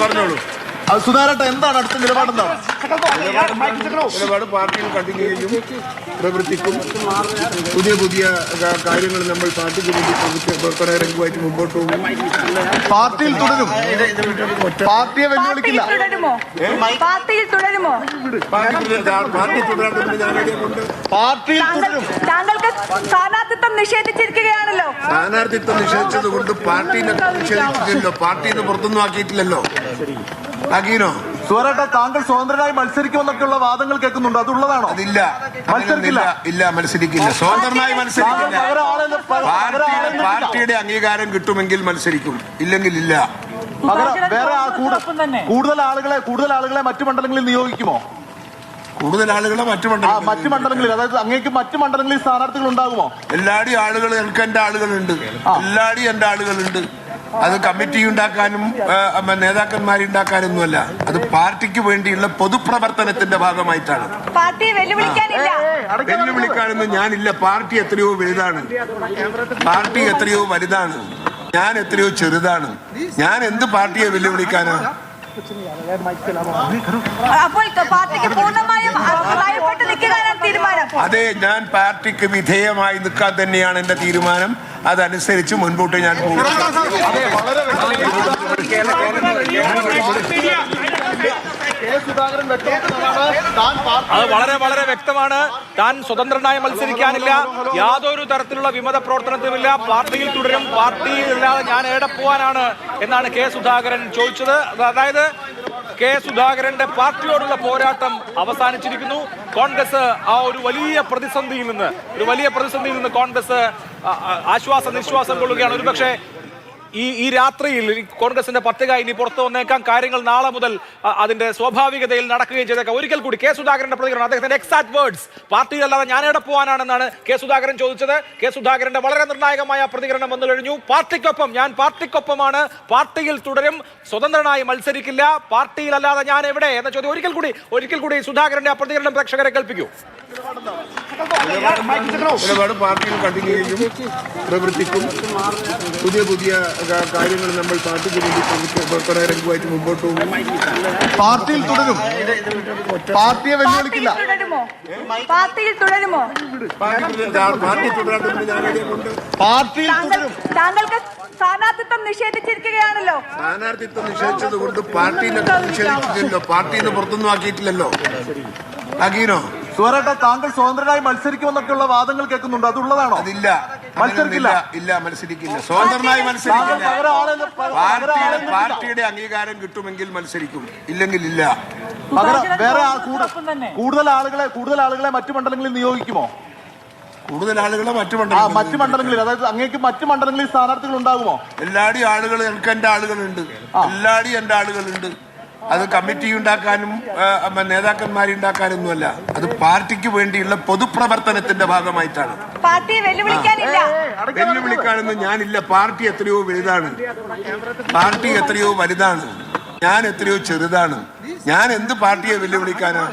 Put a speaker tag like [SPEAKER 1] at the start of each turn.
[SPEAKER 1] പറഞ്ഞോളൂ.
[SPEAKER 2] സുധാരേട്ട എന്താണ് അടുത്ത നിലപാടെന്താണ്?
[SPEAKER 1] നിലപാട് പാർട്ടിയിൽ കണ്ടിന്യൂ ചെയ്യും, പ്രവർത്തിക്കും. പുതിയ പുതിയ കാര്യങ്ങൾ നമ്മൾ പാർട്ടിക്ക് വേണ്ടി പ്രവർത്തനരംഗമായിട്ട് മുമ്പോട്ട് പോകും.
[SPEAKER 2] പാർട്ടിയിൽ തുടരും, പാർട്ടിയെ വെല്ലുവിളിക്കില്ല.
[SPEAKER 3] പാർട്ടിയിൽ തുടരുമോ?
[SPEAKER 1] പാർട്ടി തുടരാത്തതിന് ഞാനതേ കൊണ്ട്
[SPEAKER 2] പാർട്ടിയിൽ തുടരും.
[SPEAKER 3] താങ്കൾക്ക് സ്ഥാനാർത്ഥിത്വം നിഷേധിച്ചിരിക്കുകയാണല്ലോ.
[SPEAKER 1] സ്ഥാനാർത്ഥിത്വം നിഷേധിച്ചത് കൊണ്ട് പാർട്ടിനെ നിഷേധിച്ചിട്ടില്ലല്ലോ, പാർട്ടിന്ന് പുറത്തൊന്നും ആക്കിയിട്ടില്ലല്ലോ. ആക്കീനോ?
[SPEAKER 2] സുധാരേട്ട താങ്കൾ സ്വതന്ത്രനായി മത്സരിക്കുമെന്നൊക്കെയുള്ള വാദങ്ങൾ കേൾക്കുന്നുണ്ട്, അതുള്ളതാണോ?
[SPEAKER 1] അതില്ല,
[SPEAKER 2] മത്സരിക്കില്ല.
[SPEAKER 1] ഇല്ല, മത്സരിക്കില്ല. സ്വതന്ത്രമായി മത്സരിക്കില്ല. പാർട്ടിയുടെ അംഗീകാരം കിട്ടുമെങ്കിൽ മത്സരിക്കും, ഇല്ലെങ്കിൽ ഇല്ല.
[SPEAKER 2] വേറെ കൂടുതൽ ആളുകളെ മറ്റു മണ്ഡലങ്ങളിൽ നിയോഗിക്കുമോ?
[SPEAKER 1] കൂടുതൽ ആളുകളെ
[SPEAKER 2] മറ്റു മണ്ഡലങ്ങളിൽ, അതായത് അങ്ങേക്ക് മറ്റു മണ്ഡലങ്ങളിൽ സ്ഥാനാർത്ഥികൾ ഉണ്ടാകുമോ?
[SPEAKER 1] എല്ലാവരുടെയും ആളുകൾ, എനിക്ക് എന്റെ ആളുകളുണ്ട്, എല്ലാവരുടെയും എന്റെ ആളുകളുണ്ട്. അത് കമ്മിറ്റി ഉണ്ടാക്കാനും നേതാക്കന്മാരുണ്ടാക്കാനൊന്നുമല്ല, അത് പാർട്ടിക്ക് വേണ്ടിയുള്ള പൊതുപ്രവർത്തനത്തിന്റെ ഭാഗമായിട്ടാണ്.
[SPEAKER 3] പാർട്ടിയെ
[SPEAKER 1] വെല്ലുവിളിക്കാനൊന്നും ഞാനില്ല. പാർട്ടി എത്രയോ വലുതാണ്, പാർട്ടി എത്രയോ വലുതാണ്, ഞാൻ എത്രയോ ചെറുതാണ്. ഞാൻ എന്ത് പാർട്ടിയെ വെല്ലുവിളിക്കാനാ? അതെ, ഞാൻ പാർട്ടിക്ക് വിധേയമായി നിൽക്കാൻ തന്നെയാണ് എന്റെ തീരുമാനം. അതനുസരിച്ച് മുൻപോട്ട് ഞാൻ പോകും.
[SPEAKER 4] അത് വളരെ വളരെ വ്യക്തമാണ്. താൻ സ്വതന്ത്രനായി മത്സരിക്കാനില്ല, യാതൊരു തരത്തിലുള്ള വിമത പ്രവർത്തനത്തിനുമില്ല, പാർട്ടിയിൽ തുടരും, പാർട്ടിയിലില്ലാതെ ഞാൻ എവിടെ പോവാനാണ് എന്നാണ് കെ സുധാകരൻ ചോദിച്ചത്. അതായത് കെ സുധാകരന്റെ പാർട്ടിയോടുള്ള പോരാട്ടം അവസാനിച്ചിരിക്കുന്നു. കോൺഗ്രസ് ആ ഒരു വലിയ പ്രതിസന്ധിയിൽ നിന്ന് കോൺഗ്രസ് ആശ്വാസ നിശ്വാസം കൊള്ളുകയാണ്. ഒരുപക്ഷെ ഈ രാത്രിയിൽ കോൺഗ്രസിന്റെ പട്ടിക ഇനി പുറത്തു വന്നേക്കാം. കാര്യങ്ങൾ നാളെ മുതൽ അതിന്റെ സ്വാഭാവികതയിൽ നടക്കുകയും ചെയ്തേക്കാം. ഒരിക്കൽ കൂടി കെ സുധാകരന്റെ പ്രതികരണം, അദ്ദേഹത്തിന്റെ എക്സാക്ട് വേർഡ്സ്, പാർട്ടിയിലല്ലാതെ ഞാൻ എവിടെ പോകാനാണെന്നാണ് കെ സുധാകരൻ ചോദിച്ചത്. കെ സുധാകരന്റെ വളരെ നിർണായകമായ പ്രതികരണം വന്നു കഴിഞ്ഞു. പാർട്ടിക്കൊപ്പം, ഞാൻ പാർട്ടിക്കൊപ്പമാണ്, പാർട്ടിയിൽ തുടരും, സ്വതന്ത്രനായി മത്സരിക്കില്ല, പാർട്ടിയിലല്ലാതെ ഞാൻ എവിടെ എന്ന ചോദ്യം ഒരിക്കൽ കൂടി സുധാകരന്റെ ആ പ്രതികരണം പ്രേക്ഷകരെ കേൾപ്പിക്കൂ.
[SPEAKER 1] നിലപാട് പാർട്ടിയിൽ കണ്ടിന്യൂ ചെയ്യും, പ്രവർത്തിക്കും. പുതിയ പുതിയ കാര്യങ്ങൾ നമ്മൾ പാർട്ടിക്ക് വേണ്ടി പ്രവർത്തനരംഗമായിട്ട് മുമ്പോട്ട് പോകും.
[SPEAKER 2] പാർട്ടിയിൽ തുടരും, പാർട്ടിയെ വെല്ലുവിളിക്കില്ല.
[SPEAKER 3] പാർട്ടിയിൽ തുടരുമോ?
[SPEAKER 1] പാർട്ടി തുടരാത്തതിന് ഞാനതേ കൊണ്ട്
[SPEAKER 2] പാർട്ടിയിൽ തുടരും.
[SPEAKER 3] താങ്കൾക്ക് സ്ഥാനാർത്ഥിത്വം നിഷേധിച്ചിരിക്കുകയാണല്ലോ.
[SPEAKER 1] സ്ഥാനാർത്ഥിത്വം നിഷേധിച്ചത് കൊണ്ട് പാർട്ടിനെ നിഷേധിച്ചിട്ടില്ലല്ലോ, പാർട്ടിന്ന് പുറത്തൊന്നും ആക്കിയിട്ടില്ലല്ലോ. ആക്കീനോ?
[SPEAKER 2] സുധാരേട്ട താങ്കൾ സ്വതന്ത്രനായി മത്സരിക്കുമെന്നൊക്കെയുള്ള വാദങ്ങൾ കേൾക്കുന്നുണ്ട്, അതുള്ളതാണോ?
[SPEAKER 1] അതില്ല,
[SPEAKER 2] മത്സരിക്കില്ല.
[SPEAKER 1] ഇല്ല, മത്സരിക്കില്ല. സ്വതന്ത്രമായി മത്സരിക്കില്ല. പാർട്ടിയുടെ അംഗീകാരം കിട്ടുമെങ്കിൽ മത്സരിക്കും, ഇല്ലെങ്കിൽ ഇല്ല.
[SPEAKER 2] വേറെ കൂടുതൽ ആളുകളെ മറ്റു മണ്ഡലങ്ങളിൽ നിയോഗിക്കുമോ?
[SPEAKER 1] കൂടുതൽ ആളുകളെ
[SPEAKER 2] മറ്റു മണ്ഡലങ്ങളിൽ, അതായത് അങ്ങേക്ക് മറ്റു മണ്ഡലങ്ങളിൽ സ്ഥാനാർത്ഥികൾ ഉണ്ടാകുമോ?
[SPEAKER 1] എല്ലാവരുടെയും ആളുകൾ, എനിക്ക് എന്റെ ആളുകളുണ്ട്, എല്ലാവരുടെയും എന്റെ ആളുകളുണ്ട്. അത് കമ്മിറ്റി ഉണ്ടാക്കാനും നേതാക്കന്മാരുണ്ടാക്കാനൊന്നുമല്ല, അത് പാർട്ടിക്ക് വേണ്ടിയുള്ള പൊതുപ്രവർത്തനത്തിന്റെ ഭാഗമായിട്ടാണ്.
[SPEAKER 3] പാർട്ടിയെ
[SPEAKER 1] വെല്ലുവിളിക്കാനൊന്നും ഞാനില്ല. പാർട്ടി എത്രയോ വലുതാണ്, പാർട്ടി എത്രയോ വലുതാണ്, ഞാൻ എത്രയോ ചെറുതാണ്. ഞാൻ എന്ത് പാർട്ടിയെ വെല്ലുവിളിക്കാനാ?